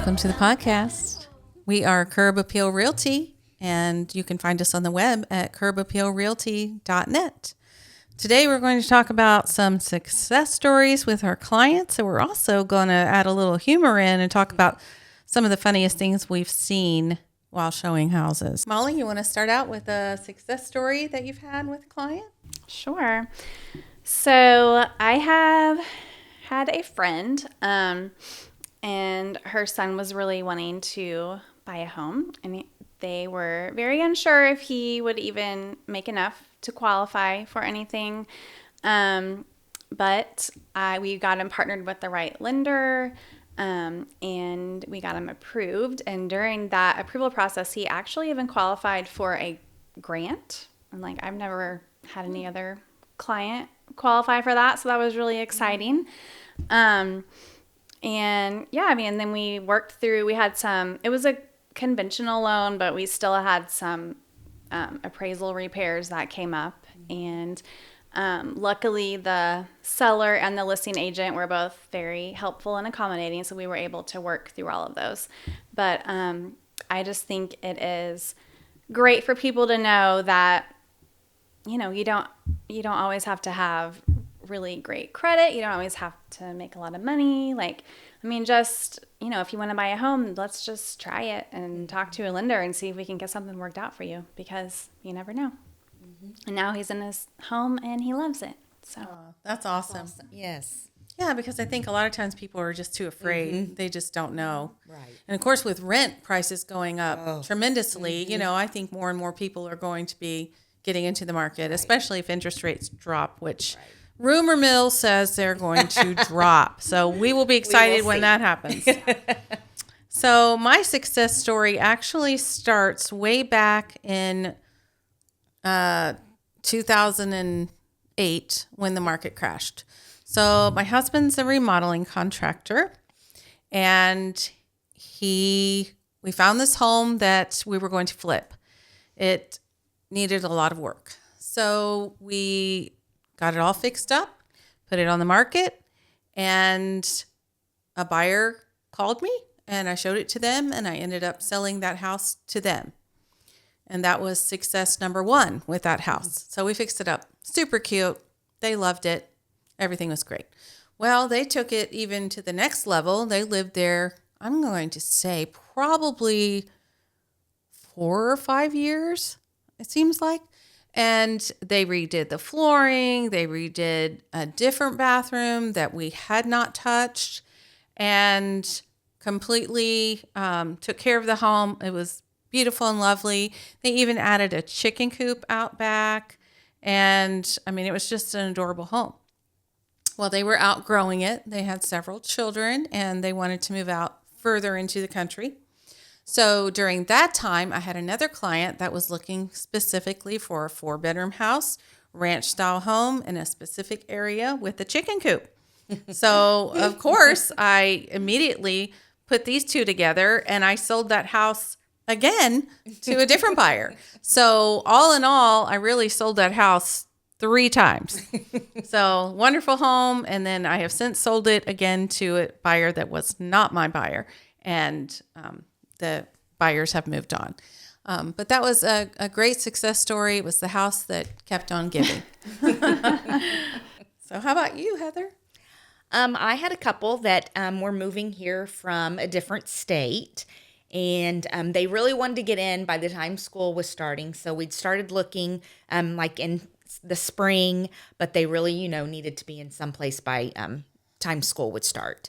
Welcome to the podcast. We are Curb Appeal Realty, and you can find us on the web at curbappealrealty.net. Today we're going to talk about some success stories with our clients, and we're also going to add a little humor in and talk about some of the funniest things we've seen while showing houses. Molly, you want to start out with a success story that you've had with a client? Sure. So I have had a friend, and her son was really wanting to buy a home, and they were very unsure if he would even make enough to qualify for anything. But we got him partnered with the right lender, and we got him approved. And during that approval process, he actually even qualified for a grant. And I've never had any other client qualify for that, so that was really exciting. And then we worked through, it was a conventional loan, but we still had some appraisal repairs that came up. And luckily the seller and the listing agent were both very helpful and accommodating, so we were able to work through all of those. But I just think it is great for people to know that, you don't always have to have really great credit. You don't always have to make a lot of money. Just, if you want to buy a home, let's just try it and talk to a lender and see if we can get something worked out for you, because you never know. Mm-hmm. And now he's in his home and he loves it. So that's awesome. Yes. Yeah, because I think a lot of times people are just too afraid. Mm-hmm. They just don't know. Right. And of course, with rent prices going up tremendously, I think more and more people are going to be getting into the market, especially if interest rates drop, which rumor mill says they're going to drop. So we will be excited when that happens. So my success story actually starts way back in 2008 when the market crashed. So my husband's a remodeling contractor, and we found this home that we were going to flip. It needed a lot of work. So we got it all fixed up, put it on the market, and a buyer called me, and I showed it to them, and I ended up selling that house to them. And that was success number one with that house. So we fixed it up. Super cute. They loved it. Everything was great. Well, they took it even to the next level. They lived there, I'm going to say, probably 4 or 5 years, it seems like. And they redid the flooring. They redid a different bathroom that we had not touched, and completely took care of the home. It was beautiful and lovely. They even added a chicken coop out back. And it was just an adorable home. Well, they were outgrowing it. They had several children, and they wanted to move out further into the country. So during that time, I had another client that was looking specifically for a 4-bedroom house, ranch-style home in a specific area with a chicken coop. So, of course, I immediately put these two together, and I sold that house again to a different buyer. So all in all, I really sold that house 3 times. So wonderful home. And then I have since sold it again to a buyer that was not my buyer. And the buyers have moved on. But that was a great success story. It was the house that kept on giving. So how about you, Heather? I had a couple that were moving here from a different state, and they really wanted to get in by the time school was starting. So we'd started looking in the spring, but they really, needed to be in someplace by time school would start.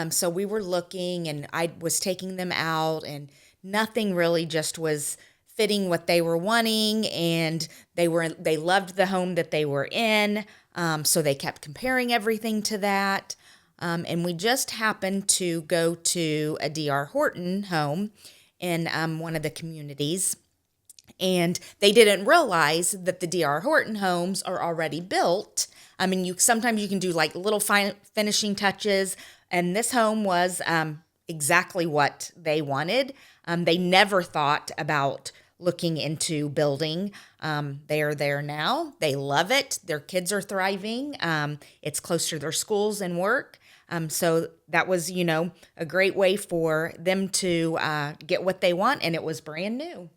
So we were looking, and I was taking them out, and nothing really just was fitting what they were wanting, and they loved the home that they were in. So they kept comparing everything to that. And we just happened to go to a D.R. Horton home in one of the communities. And they didn't realize that the D.R. Horton homes are already built. Sometimes you can do little finishing touches. And this home was exactly what they wanted. They never thought about looking into building. They are there now. They love it. Their kids are thriving. It's close to their schools and work. So that was, a great way for them to get what they want, and it was brand new.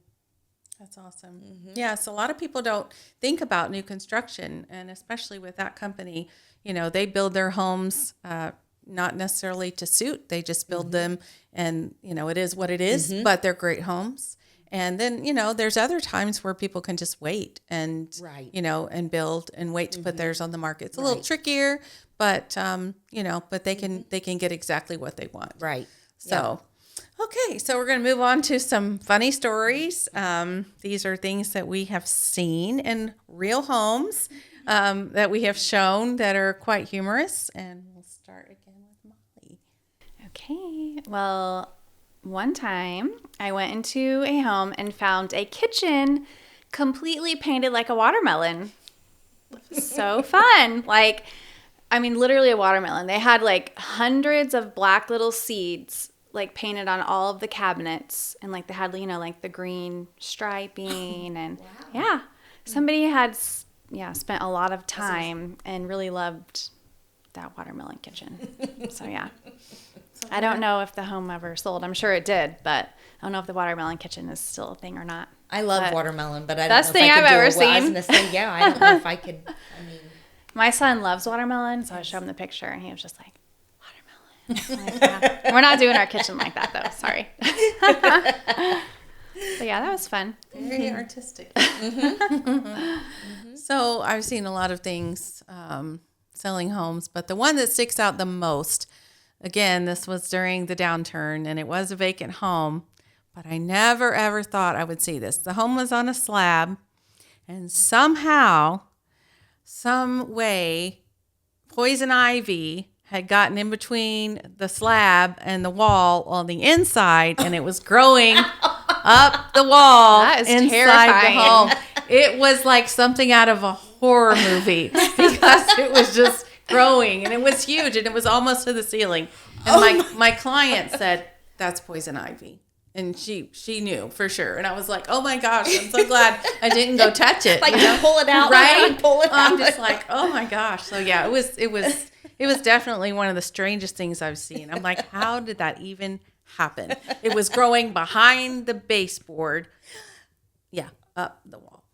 That's awesome. Yeah, so a lot of people don't think about new construction, and especially with that company, they build their homes not necessarily to suit. They just build them, and it is what it is, but they're great homes. And then, there's other times where people can just wait and, and build and wait to put theirs on the market. It's a little trickier, but, but they can get exactly what they want. Right. So, okay. So we're going to move on to some funny stories. These are things that we have seen in real homes that we have shown that are quite humorous. And we'll start again with Molly. Okay. Well, one time I went into a home and found a kitchen completely painted like a watermelon. So fun. Literally a watermelon. They had hundreds of black little seeds painted on all of the cabinets, and they had the green striping, and somebody had spent a lot of time and really loved that watermelon kitchen. So I don't know if the home ever sold. I'm sure it did, but I don't know if the watermelon kitchen is still a thing or not. I love watermelon, but I don't best know if thing I could I've do ever it. Well, I was seen. gonna say, I don't know if I could. My son loves watermelon, so I showed him the picture, and he was just like, watermelon. We're not doing our kitchen like that, though. Sorry. But that was fun. Very artistic. So I've seen a lot of things selling homes, but the one that sticks out the most, again, this was during the downturn, and it was a vacant home, but I never, ever thought I would see this. The home was on a slab, and somehow, some way, poison ivy had gotten in between the slab and the wall on the inside, and it was growing up the wall That is inside terrifying. the home. It was like something out of a horror movie because it was just growing, and it was huge, and it was almost to the ceiling. And my client said, "That's poison ivy." And she knew for sure. And I was like, oh my gosh, I'm so glad I didn't go touch it. Pull it out, right? Pull it out. I'm just like, oh my gosh. So it was definitely one of the strangest things I've seen. I'm like, how did that even happen? It was growing behind the baseboard. Yeah, up the wall.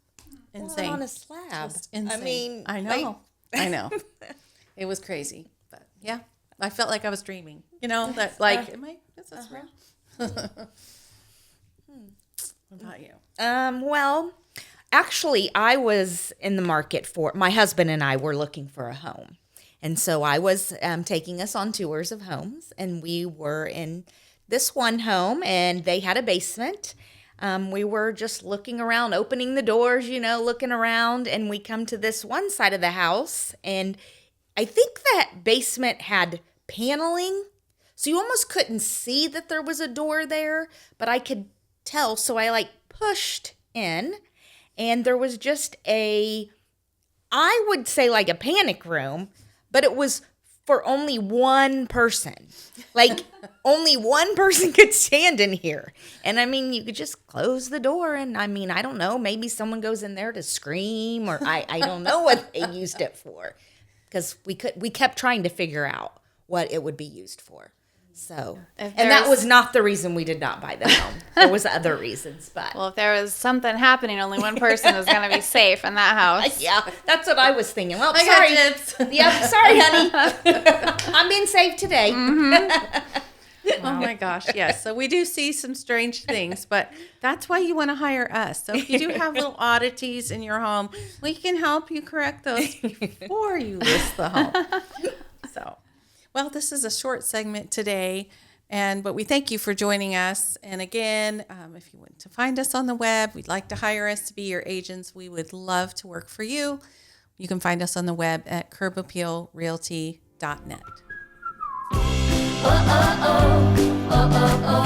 Insane. On a slab. Just insane. I I know. It was crazy. But yeah, I felt like I was dreaming. Is this real? What about you? Well, actually, I was in the market my husband and I were looking for a home. And so I was taking us on tours of homes, and we were in this one home, and they had a basement. We were just looking around, opening the doors, looking around, and we come to this one side of the house, and I think that basement had paneling. So you almost couldn't see that there was a door there, but I could tell. So I pushed in, and there was just I would say a panic room, but it was for only one person. Only one person could stand in here. And you could just close the door, and I don't know, maybe someone goes in there to scream, or I don't know what they used it for, because we kept trying to figure out what it would be used for. So, and that was not the reason we did not buy the home. There was other reasons, but. Well, if there was something happening, only one person was going to be safe in that house. Yeah, that's what I was thinking. Well, I sorry. got tips. Yep, sorry, honey. I'm being safe today. Oh my gosh, yes. So we do see some strange things, but that's why you want to hire us. So if you do have little oddities in your home, we can help you correct those before you list the home. So, well, this is a short segment today, but we thank you for joining us. And again, if you want to find us on the web, we'd like to hire us to be your agents. We would love to work for you. You can find us on the web at curbappealrealty.net. Oh, oh, oh, oh, oh, oh.